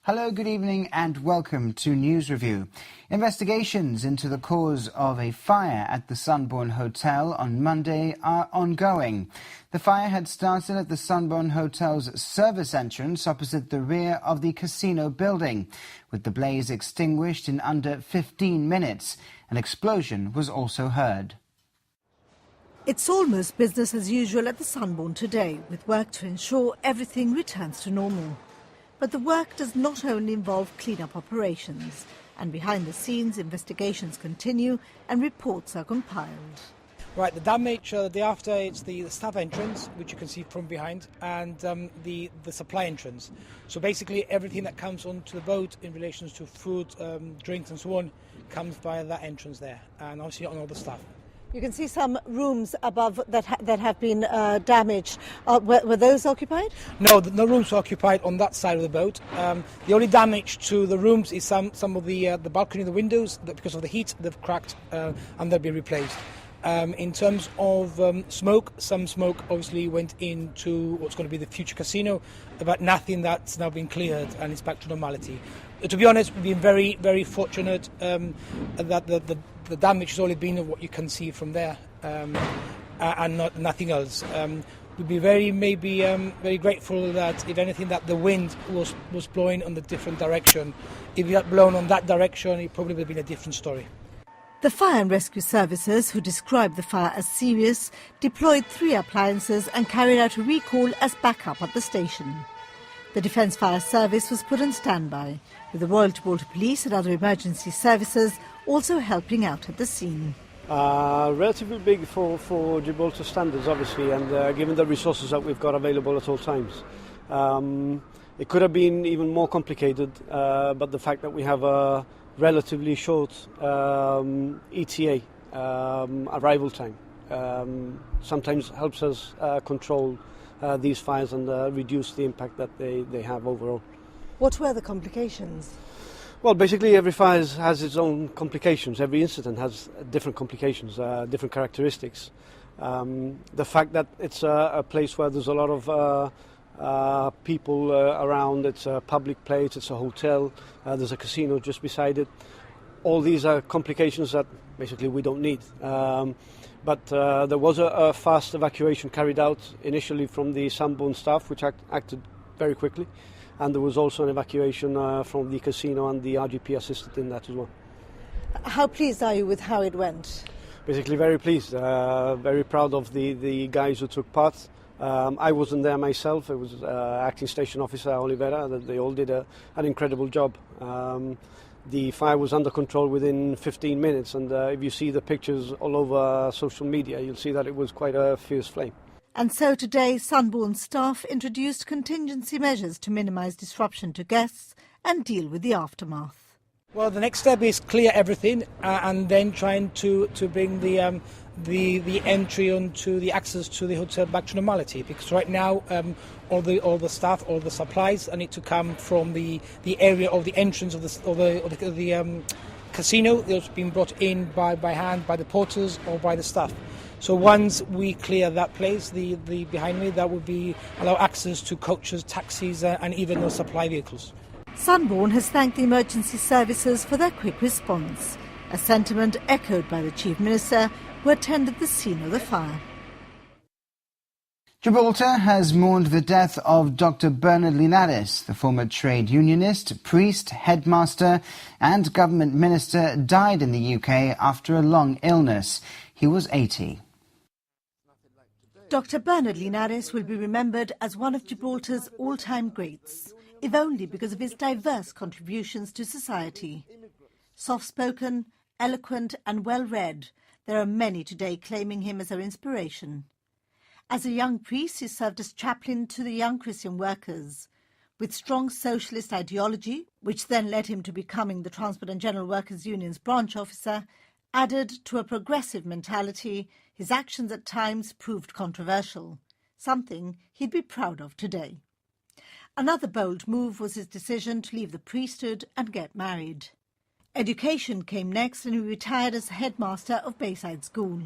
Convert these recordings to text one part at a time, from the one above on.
Hello, good evening and welcome to News Review. Investigations into the cause of a fire at the Sunburn Hotel on Monday are ongoing. The fire had started at the Sunburn Hotel's service entrance opposite the rear of the casino building, with the blaze extinguished in under 15 minutes. An explosion was also heard. It's almost business as usual at the Sunburn today, with work to ensure everything returns to normal. But the work does not only involve clean-up operations, and behind the scenes investigations continue and reports are compiled. Right, the damage the day after, it's the staff entrance, which you can see from behind, and the supply entrance. So basically everything that comes onto the boat in relation to food, drinks and so on comes by that entrance there, and obviously on all the staff. You can see some rooms above that have been damaged. Were those occupied? No, no rooms were occupied on that side of the boat. The only damage to the rooms is some of the balcony, the windows, because of the heat, they've cracked and they'll be replaced. In terms of smoke, some smoke obviously went into what's going to be the future casino, but nothing that's now been cleared and it's back to normality. To be honest, we've been very, very fortunate that the damage has only been what you can see from there and nothing else. We'd be very grateful that, if anything, that the wind was blowing on the different direction. If it had blown on that direction, it probably would have been a different story. The fire and rescue services, who described the fire as serious, deployed 3 appliances and carried out a recall as backup at the station. The Defence Fire Service was put on standby, with the Royal Gibraltar Police and other emergency services also helping out at the scene. Relatively big for Gibraltar standards, obviously, and given the resources that we've got available at all times. It could have been even more complicated, but the fact that we have a relatively short ETA, arrival time, sometimes helps us control these fires and reduce the impact that they have overall. What were the complications? Well, basically every fire has its own complications. Every incident has different complications, different characteristics. The fact that it's a place where there's a lot of people around, it's a public place, it's a hotel, there's a casino just beside it. All these are complications that basically we don't need. But there was a fast evacuation carried out initially from the Sunburn staff, which acted very quickly. And there was also an evacuation from the casino, and the RGP assisted in that as well. How pleased are you with how it went? Basically very pleased, very proud of the guys who took part. I wasn't there myself. It was acting station officer Olivera. They all did an incredible job. The fire was under control within 15 minutes, and if you see the pictures all over social media, you'll see that it was quite a fierce flame. And so today, Sunburn staff introduced contingency measures to minimise disruption to guests and deal with the aftermath. Well, the next step is clear everything and then trying to bring the entry onto the access to the hotel back to normality, because right now all the staff, all the supplies need to come from the area of the entrance of the casino. It's been brought in by hand by the porters or by the staff. So once we clear that place, the behind me, that would allow access to coaches, taxis and even those supply vehicles. Sunburn has thanked the emergency services for their quick response, a sentiment echoed by the Chief Minister, who attended the scene of the fire. Gibraltar has mourned the death of Dr. Bernard Linares, the former trade unionist, priest, headmaster and government minister, died in the UK after a long illness. He was 80. Dr. Bernard Linares will be remembered as one of Gibraltar's all-time greats, if only because of his diverse contributions to society. Soft-spoken, eloquent and well-read, there are many today claiming him as their inspiration. As a young priest, he served as chaplain to the young Christian workers. With strong socialist ideology, which then led him to becoming the Transport and General Workers Union's branch officer, added to a progressive mentality, his actions at times proved controversial, something he'd be proud of today. Another bold move was his decision to leave the priesthood and get married. Education came next, and he retired as headmaster of Bayside School.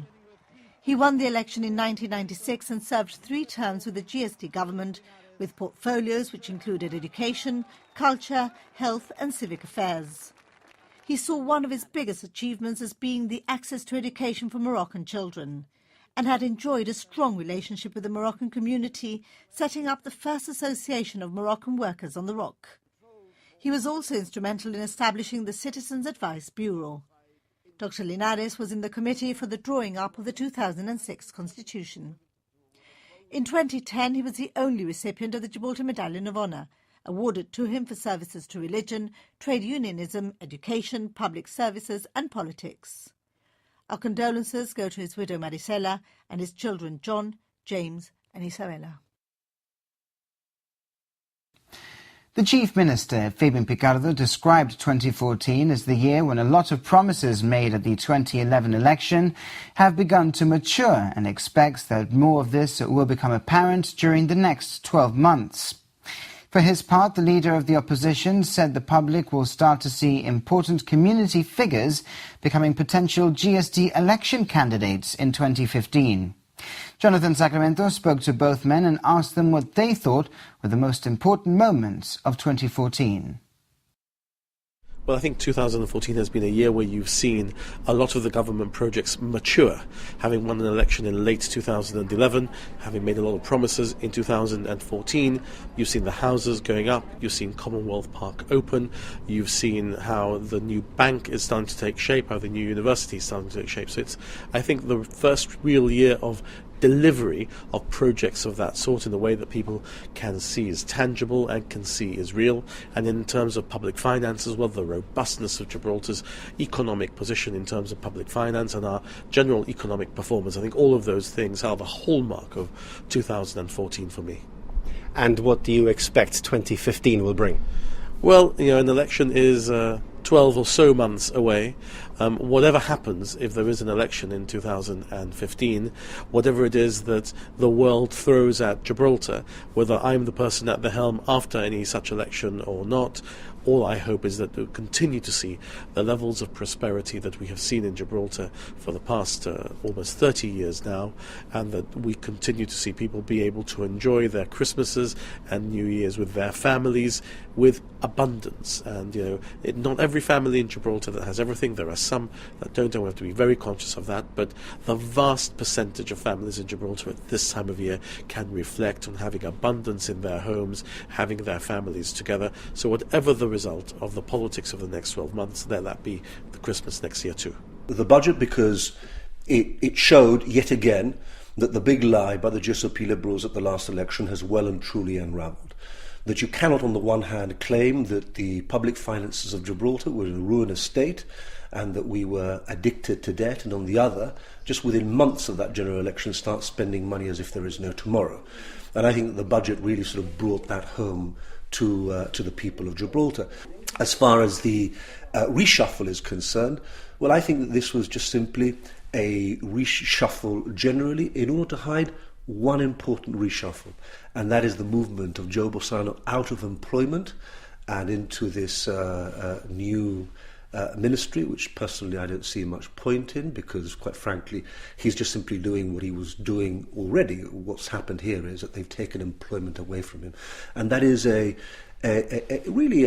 He won the election in 1996 and served 3 terms with the GST government, with portfolios which included education, culture, health and civic affairs. He saw one of his biggest achievements as being the access to education for Moroccan children, and had enjoyed a strong relationship with the Moroccan community, setting up the first association of Moroccan workers on the Rock. He was also instrumental in establishing the Citizens Advice Bureau. Dr. Linares was in the committee for the drawing up of the 2006 Constitution. In 2010, he was the only recipient of the Gibraltar Medallion of Honour, awarded to him for services to religion, trade unionism, education, public services and politics. Our condolences go to his widow Marisela and his children John, James and Isabella. The Chief Minister, Fabian Picardo, described 2014 as the year when a lot of promises made at the 2011 election have begun to mature, and expects that more of this will become apparent during the next 12 months. For his part, the leader of the opposition said the public will start to see important community figures becoming potential GSD election candidates in 2015. Jonathan Sacramento spoke to both men and asked them what they thought were the most important moments of 2014. Well, I think 2014 has been a year where you've seen a lot of the government projects mature, having won an election in late 2011, having made a lot of promises in 2014. You've seen the houses going up, you've seen Commonwealth Park open, you've seen how the new bank is starting to take shape, how the new university is starting to take shape. So it's, I think, the first real year of delivery of projects of that sort in a way that people can see is tangible and can see is real. And in terms of public finance as well, the robustness of Gibraltar's economic position in terms of public finance and our general economic performance, I think all of those things are the hallmark of 2014 for me. And what do you expect 2015 will bring? Well, an election is 12 or so months away. Whatever happens, if there is an election in 2015, whatever it is that the world throws at Gibraltar, whether I'm the person at the helm after any such election or not, all I hope is that we'll continue to see the levels of prosperity that we have seen in Gibraltar for the past almost 30 years now, and that we continue to see people be able to enjoy their Christmases and New Years with their families with abundance. And not every family in Gibraltar that has everything. There are some that don't, and we have to be very conscious of that, but the vast percentage of families in Gibraltar at this time of year can reflect on having abundance in their homes, having their families together. So whatever the result of the politics of the next 12 months, let that be the Christmas next year too. The budget, because it showed yet again that the big lie by the GSOP Liberals at the last election has well and truly unravelled. That you cannot on the one hand claim that the public finances of Gibraltar were in a ruinous state and that we were addicted to debt, and on the other, just within months of that general election, start spending money as if there is no tomorrow. And I think that the budget really sort of brought that home to the people of Gibraltar. As far as the reshuffle is concerned, well, I think that this was just simply a reshuffle generally in order to hide one important reshuffle, and that is the movement of Joe Bossano out of employment and into this new ministry, which personally I don't see much point in, because quite frankly he's just simply doing what he was doing already. What's happened here is that they've taken employment away from him, and that is really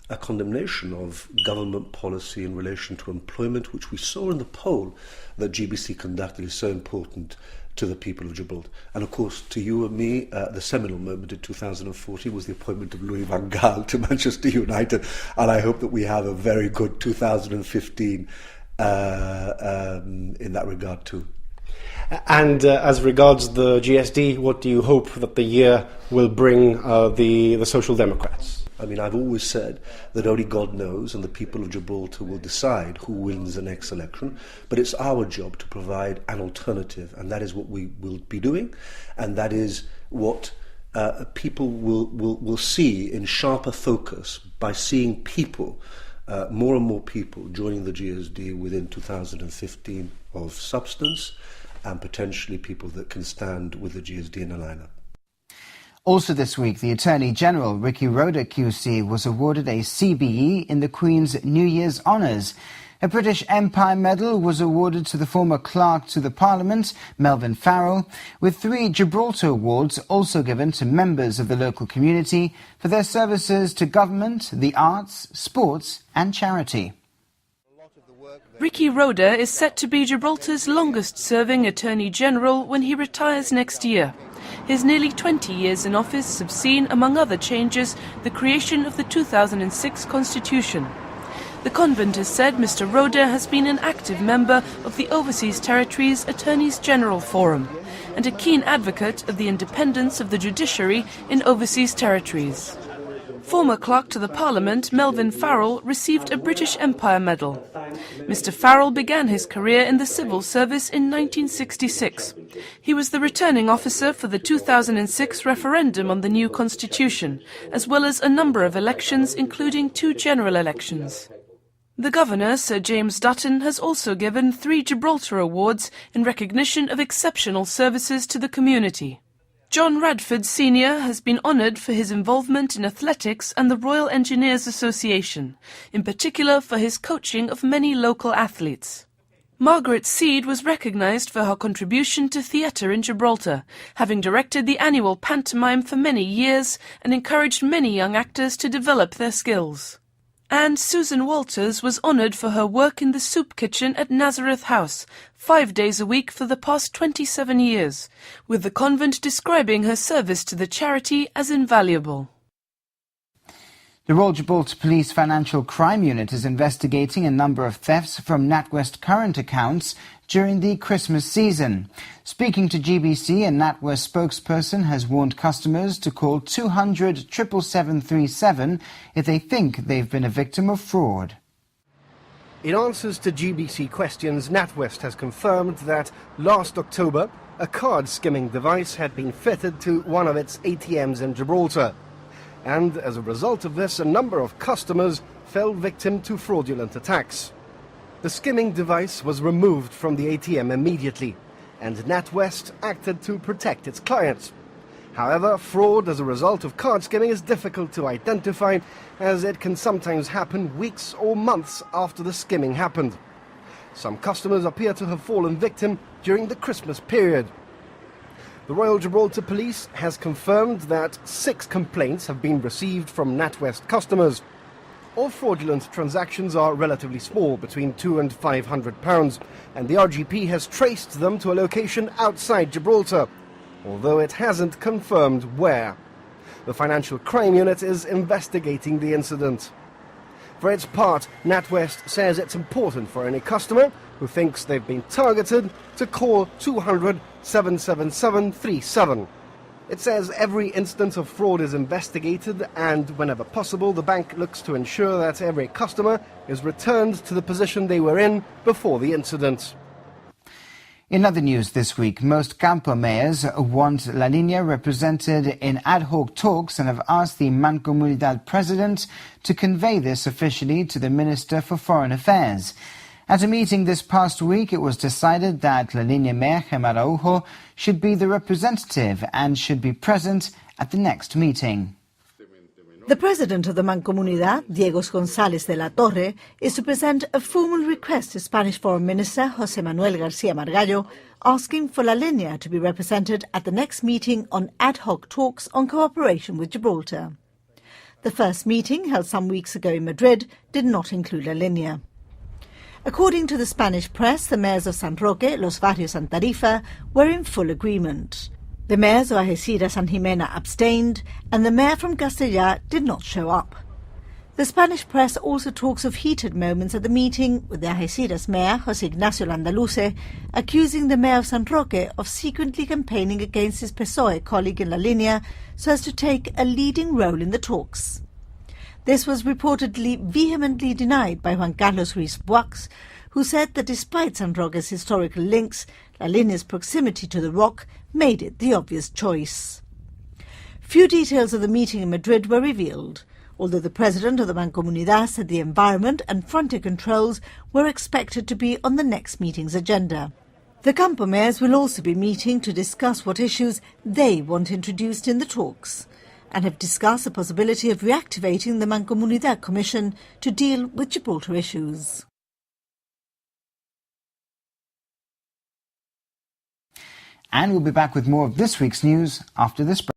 a condemnation of government policy in relation to employment, which we saw in the poll that GBC conducted is so important to the people of Gibraltar. And of course, to you and me, the seminal moment in 2014 was the appointment of Louis van Gaal to Manchester United, and I hope that we have a very good 2015 in that regard too. And as regards the GSD, what do you hope that the year will bring the Social Democrats? I mean, I've always said that only God knows, and the people of Gibraltar will decide who wins the next election, but it's our job to provide an alternative, and that is what we will be doing, and that is what people will see in sharper focus by seeing people, more and more people joining the GSD within 2015 of substance, and potentially people that can stand with the GSD in a lineup. Also this week, the Attorney General, Ricky Rhoda QC, was awarded a CBE in the Queen's New Year's Honours. A British Empire Medal was awarded to the former clerk to the Parliament, Melvyn Farrell, with 3 Gibraltar Awards also given to members of the local community for their services to government, the arts, sports and charity. Ricky Roder is set to be Gibraltar's longest-serving Attorney General when he retires next year. His nearly 20 years in office have seen, among other changes, the creation of the 2006 Constitution. The convent has said Mr. Roder has been an active member of the Overseas Territories Attorneys General Forum and a keen advocate of the independence of the judiciary in overseas territories. Former clerk to the Parliament, Melvyn Farrell, received a British Empire Medal. Mr. Farrell began his career in the civil service in 1966. He was the returning officer for the 2006 referendum on the new constitution, as well as a number of elections, including 2 general elections. The Governor, Sir James Dutton, has also given 3 Gibraltar Awards in recognition of exceptional services to the community. John Radford Sr. has been honoured for his involvement in athletics and the Royal Engineers Association, in particular for his coaching of many local athletes. Margaret Seed was recognised for her contribution to theatre in Gibraltar, having directed the annual pantomime for many years and encouraged many young actors to develop their skills. And Susan Walters was honoured for her work in the soup kitchen at Nazareth House, 5 days a week for the past 27 years, with the convent describing her service to the charity as invaluable. The Royal Gibraltar Police Financial Crime Unit is investigating a number of thefts from NatWest current accounts during the Christmas season. Speaking to GBC, a NatWest spokesperson has warned customers to call 200 777 if they think they've been a victim of fraud. In answers to GBC questions, NatWest has confirmed that last October, a card skimming device had been fitted to one of its ATMs in Gibraltar. And as a result of this, a number of customers fell victim to fraudulent attacks. The skimming device was removed from the ATM immediately, and NatWest acted to protect its clients. However, fraud as a result of card skimming is difficult to identify, as it can sometimes happen weeks or months after the skimming happened. Some customers appear to have fallen victim during the Christmas period. The Royal Gibraltar Police has confirmed that 6 complaints have been received from NatWest customers. All fraudulent transactions are relatively small, between £200 and £500, and the RGP has traced them to a location outside Gibraltar, although it hasn't confirmed where. The Financial Crime Unit is investigating the incident. For its part, NatWest says it's important for any customer who thinks they've been targeted to call 200 777 37. It says every instance of fraud is investigated, and whenever possible, the bank looks to ensure that every customer is returned to the position they were in before the incident. In other news this week, most Campo mayors want La Línea represented in ad hoc talks and have asked the Mancomunidad president to convey this officially to the Minister for Foreign Affairs. At a meeting this past week, it was decided that La Línea Mayor Gemma Araujo should be the representative and should be present at the next meeting. The president of the Mancomunidad, Diego González de la Torre, is to present a formal request to Spanish Foreign Minister José Manuel García Margallo, asking for La Línea to be represented at the next meeting on ad hoc talks on cooperation with Gibraltar. The first meeting, held some weeks ago in Madrid, did not include La Línea. According to the Spanish press, the mayors of San Roque, Los Barrios and Tarifa were in full agreement. The mayors of Algeciras and Jimena abstained, and the mayor from Castellar did not show up. The Spanish press also talks of heated moments at the meeting, with the Algeciras mayor, José Ignacio Landaluce, accusing the mayor of San Roque of secretly campaigning against his PSOE colleague in La Línea so as to take a leading role in the talks. This was reportedly vehemently denied by Juan Carlos Ruiz Boix, who said that despite San Roque's historical links, La Línea's proximity to the rock made it the obvious choice. Few details of the meeting in Madrid were revealed, although the president of the Mancomunidad said the environment and frontier controls were expected to be on the next meeting's agenda. The Campo mayors will also be meeting to discuss what issues they want introduced in the talks, and have discussed the possibility of reactivating the Mancomunidad Commission to deal with Gibraltar issues. And we'll be back with more of this week's news after this break.